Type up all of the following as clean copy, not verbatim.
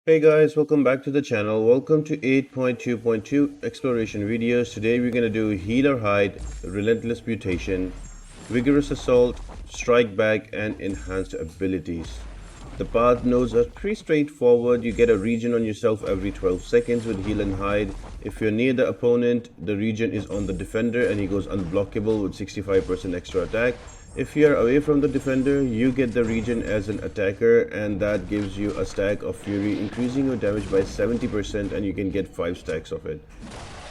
Hey guys, welcome back to the channel. Welcome to 8.2.2 exploration videos. Today we're gonna do Healer Hide, Relentless Mutation, Vigorous Assault, Strike Back, and Enhanced Abilities. The path nodes are pretty straightforward. You get a regen on yourself every 12 seconds with Heal and Hide. If you're near the opponent, the regen is on the defender and he goes unblockable with 65% extra attack. If you are away from the defender, you get the regen as an attacker, and that gives you a stack of Fury, increasing your damage by 70%, and you can get 5 stacks of it.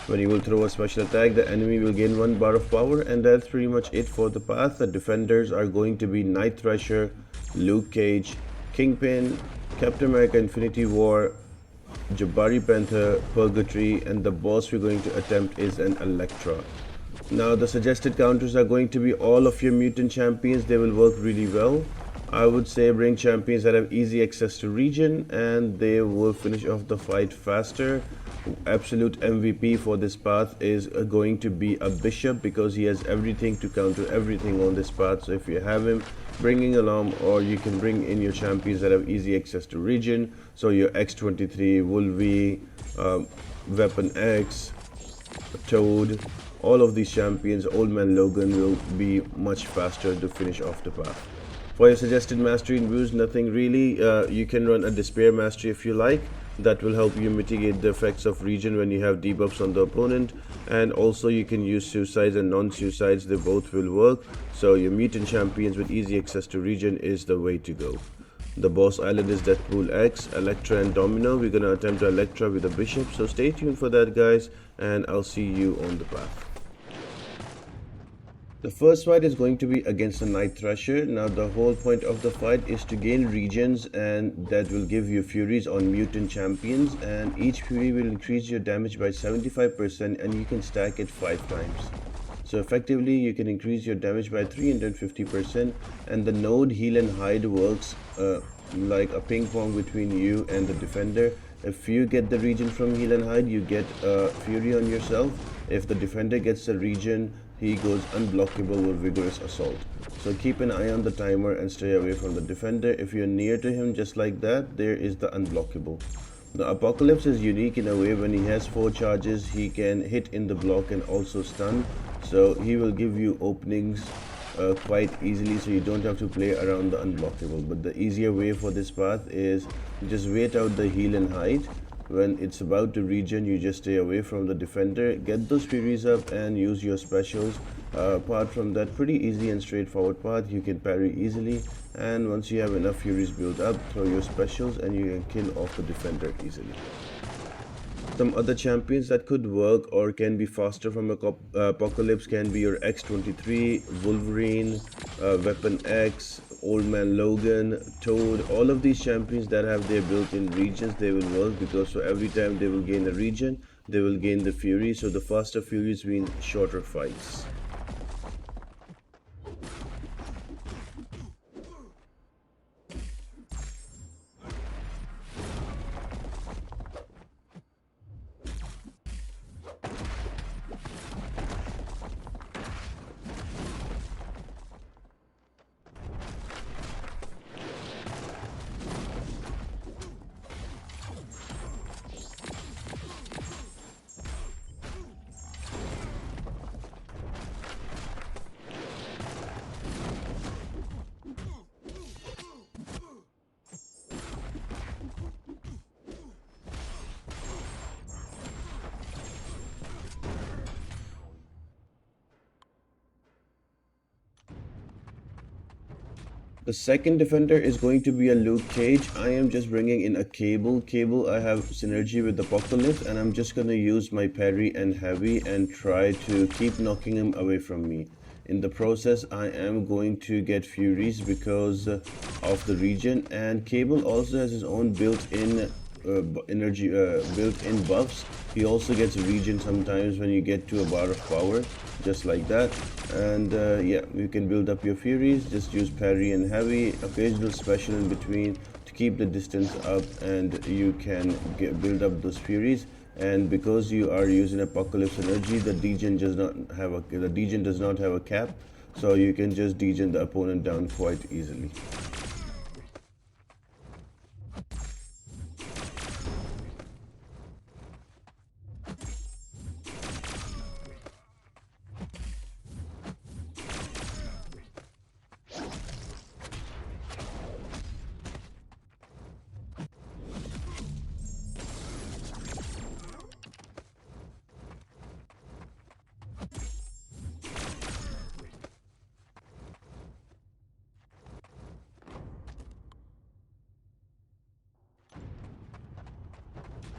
When you will throw a special attack, the enemy will gain 1 bar of power, and that's pretty much it for the path. The defenders are going to be Thrasher, Luke Cage, Kingpin, Captain America Infinity War, Jabari Panther, Purgatory, and the boss we're going to attempt is an Elektra. Now the suggested counters are going to be all of your mutant champions. They will work really well. I would say bring champions that have easy access to regen and they will finish off the fight faster. Absolute MVP for this path is going to be a bishop because he has everything to counter everything on this path. So if you have him, bringing along, or you can bring in your champions that have easy access to regen. So your X23, Wolvie, Weapon X, Toad, all of these champions, Old Man Logan, will be much faster to finish off the path. For your suggested mastery in views, nothing really. You can run a Despair mastery if you like. That will help you mitigate the effects of regen when you have debuffs on the opponent. And also you can use suicides and non-suicides, they both will work. So your mutant champions with easy access to regen is the way to go. The boss island is Deathpool X, Elektra and Domino. We're gonna attempt Elektra with a bishop, so stay tuned for that guys, and I'll see you on the path. The first fight is going to be against the Thrasher. Now the whole point of the fight is to gain regions, and that will give you furies on mutant champions, and each fury will increase your damage by 75% and you can stack it 5 times. So effectively you can increase your damage by 350%, and the node Heal and Hide works like a ping pong between you and the defender. If you get the regen from Heal and Hide, you get Fury on yourself. If the defender gets the regen, he goes unblockable with Vigorous Assault. So keep an eye on the timer and stay away from the defender. If you're near to him just like that, there is the unblockable. The Apocalypse is unique in a way. When he has 4 charges, he can hit in the block and also stun. So he will give you openings quite easily, so you don't have to play around the unblockable. But the easier way for this path is just wait out the Heal and Hide. When it's about to regen, you just stay away from the defender, get those furies up and use your specials. Apart from that, pretty easy and straightforward path. You can parry easily, and once you have enough furies built up, throw your specials and you can kill off the defender easily. Some other champions that could work or can be faster from Apocalypse can be your X23, Wolverine, Weapon X, Old Man Logan, Toad. All of these champions that have their built-in regions, they will work because so every time they will gain a region, they will gain the Fury. So the faster Furies mean shorter fights. The second defender is going to be a Luke Cage. I am just bringing in a Cable. I have synergy with Apocalypse, and I'm just going to use my parry and heavy and try to keep knocking him away from me. In the process, I am going to get Furies because of the regen, and Cable also has his own built-in built-in buffs. He also gets regen sometimes when you get to a bar of power, just like that. And yeah, you can build up your furies. Just use parry and heavy, occasional special in between to keep the distance up, and you can build up those furies. And because you are using Apocalypse energy, the degen does not have a cap, so you can just degen the opponent down quite easily.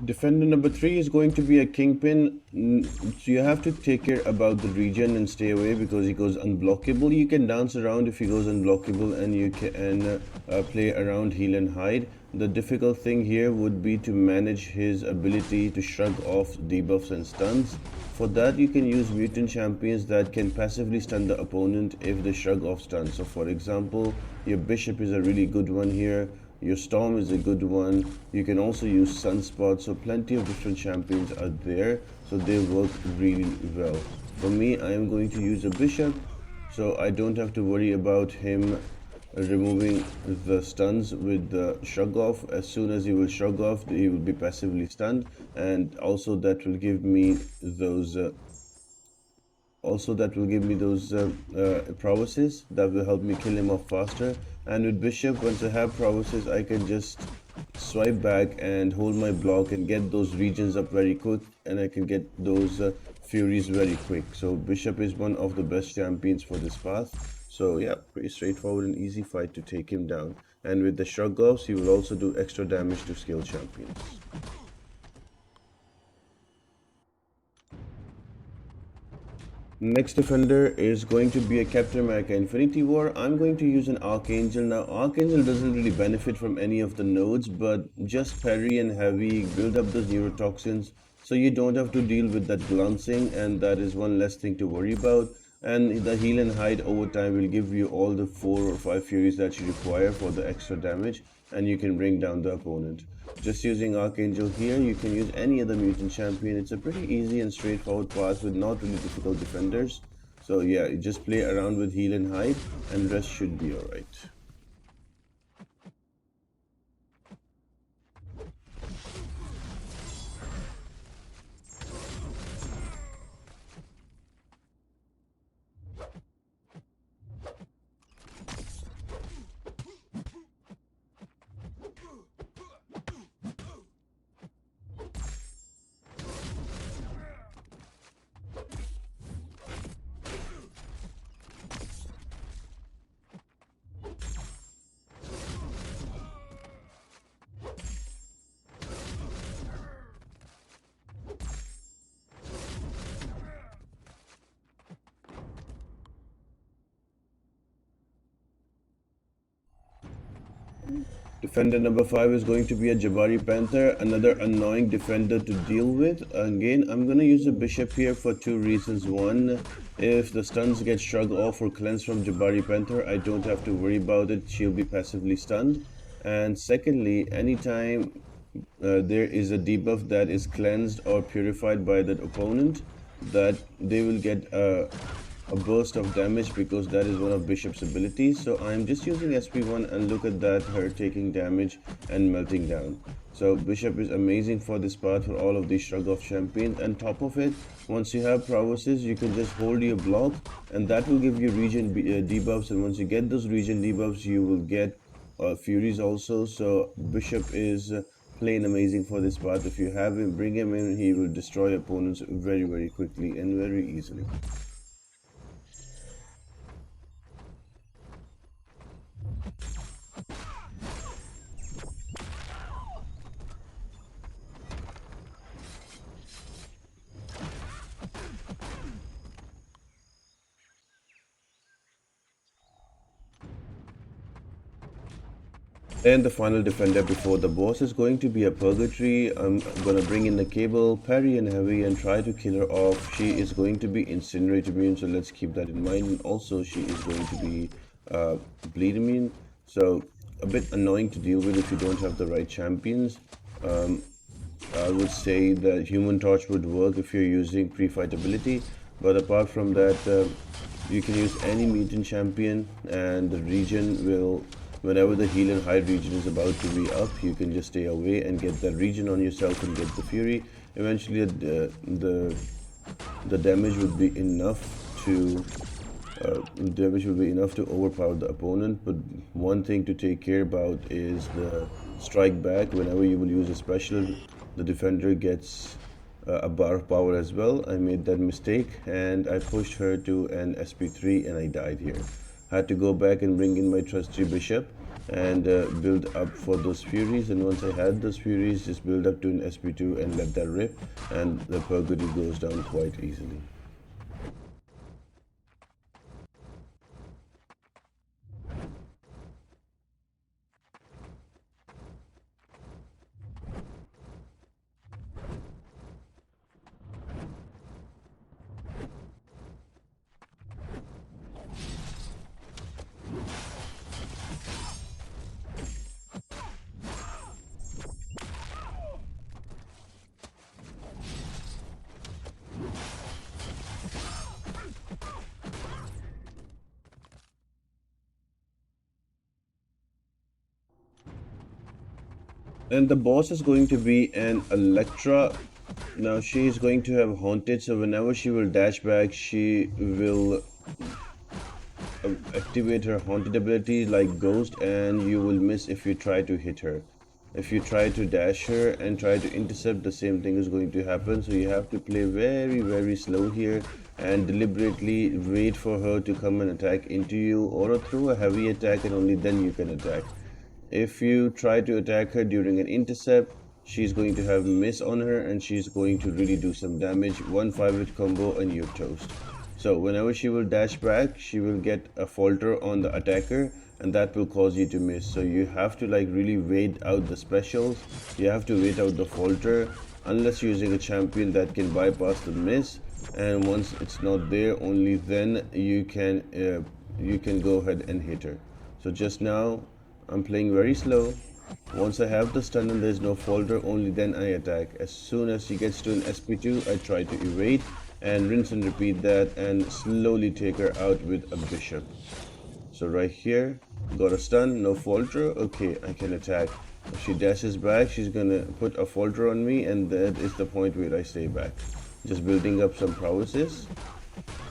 Defender number 3 is going to be a Kingpin. So you have to take care about the region and stay away because he goes unblockable. You can dance around if he goes unblockable, and you can play around heal and hide. The difficult thing here would be to manage his ability to shrug off debuffs and stuns. For that, you can use mutant champions that can passively stun the opponent if they shrug off stuns. So for example, your Bishop is a really good one here. Your Storm is a good one. You can also use Sunspot. So plenty of different champions are there. So they work really well. For me, I am going to use a Bishop. So I don't have to worry about him removing the stuns with the shrug off. As soon as he will shrug off, he will be passively stunned. And also that will give me those prowesses that will help me kill him off faster. And with Bishop, once I have prowesses, I can just swipe back and hold my block and get those regions up very quick, and I can get those furies very quick. So Bishop is one of the best champions for this path. So yeah, pretty straightforward and easy fight to take him down. And with the shrug offs, he will also do extra damage to skill champions. Next defender is going to be a Captain America Infinity War. I'm going to use an Archangel. Now, Archangel doesn't really benefit from any of the nodes, but just parry and heavy, build up those neurotoxins, so you don't have to deal with that glancing, and that is one less thing to worry about. And the heal and hide over time will give you all the 4 or 5 furies that you require for the extra damage, and you can bring down the opponent. Just using Archangel here, you can use any other mutant champion. It's a pretty easy and straightforward path with not really difficult defenders. So yeah, you just play around with heal and hide, and rest should be alright. Defender number 5 is going to be a Jabari Panther, another annoying defender to deal with. Again, I'm going to use a Bishop here for 2 reasons. One, if the stuns get shrugged off or cleansed from Jabari Panther, I don't have to worry about it. She'll be passively stunned. And secondly, anytime there is a debuff that is cleansed or purified by that opponent, that they will get a burst of damage because that is one of Bishop's abilities. So I'm just using SP1, and look at that, her taking damage and melting down. So Bishop is amazing for this part for all of these shrug off champions. And top of it, once you have prowesses, you can just hold your block, and that will give you region debuffs. And once you get those region debuffs, you will get furies also. So Bishop is plain amazing for this part. If you have him, bring him in, he will destroy opponents very quickly and very easily. And the final defender before the boss is going to be a Purgatory. I'm gonna bring in the cable, parry and heavy, and try to kill her off. She is going to be incinerate immune, so let's keep that in mind. And also she is going to be bleed immune, so a bit annoying to deal with if you don't have the right champions. I would say that Human Torch would work if you're using pre-fight ability, but apart from that, you can use any mutant champion, and the region will, whenever the heal and hide region is about to be up, you can just stay away and get that region on yourself and get the fury. Eventually the damage would be enough to overpower the opponent. But one thing to take care about is the strike back. Whenever you will use a special, the defender gets a bar of power as well. I made that mistake and I pushed her to an SP3 and I died here. Had to go back and bring in my trusty Bishop. and build up for those furies. And once I had those furies, just build up to an SP2 and let that rip, and the Purgatory goes down quite easily. And the boss is going to be an Elektra. Now she is going to have Haunted, so whenever she will dash back, she will activate her Haunted ability like Ghost, and you will miss if you try to hit her. If you try to dash her and try to intercept, the same thing is going to happen. So you have to play very slow here and deliberately wait for her to come and attack into you, or throw a heavy attack, and only then you can attack. If you try to attack her during an intercept, she's going to have miss on her and she's going to really do some damage. 1 5-hit combo and you're toast. So whenever she will dash back, she will get a falter on the attacker, and that will cause you to miss. So you have to like really wait out the specials. You have to wait out the falter, unless you're using a champion that can bypass the miss. And once it's not there, only then you can go ahead and hit her. So just now I'm playing very slow. Once I have the stun and there's no falter, only then I attack. As soon as she gets to an SP2, I try to evade and rinse and repeat that and slowly take her out with a bishop. So right here, got a stun, no falter, okay, I can attack. If she dashes back, she's gonna put a falter on me, and that is the point where I stay back. Just building up some prowesses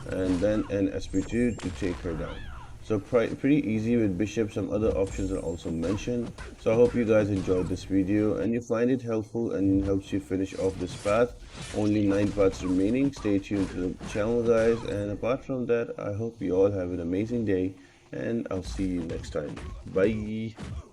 and then an SP2 to take her down. So pretty easy with bishop. Some other options are also mentioned. So I hope you guys enjoyed this video and you find it helpful and helps you finish off this path. Only 9 paths remaining. Stay tuned to the channel, guys, and apart from that, I hope you all have an amazing day, and I'll see you next time. Bye.